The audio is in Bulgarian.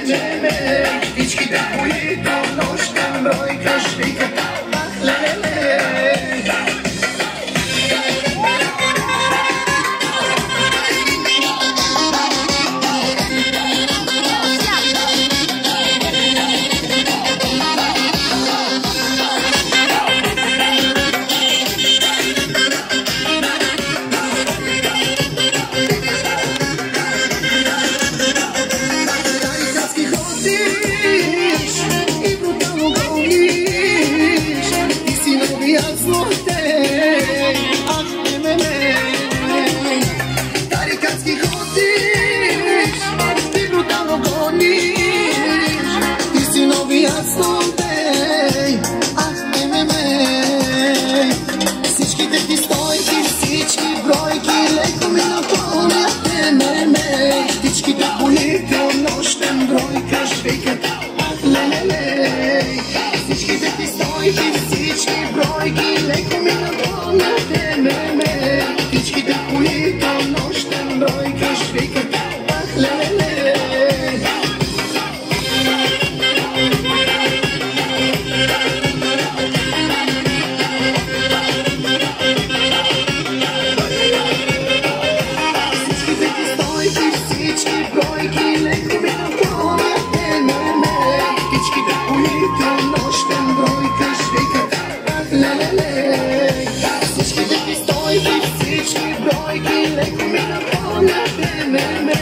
Птичките, които нощем бройкаш, викат ах, леле. Всичките ти стойки, всички бройки леко ми напълнят ме. Птичките, които нощем бройкаш, викат леле. Всичките ти стойки, всички бройки леко ми напълнят ме. Птичките, които нощем бройкаш, викат леле. Всички бройки леко ми напълнят ме.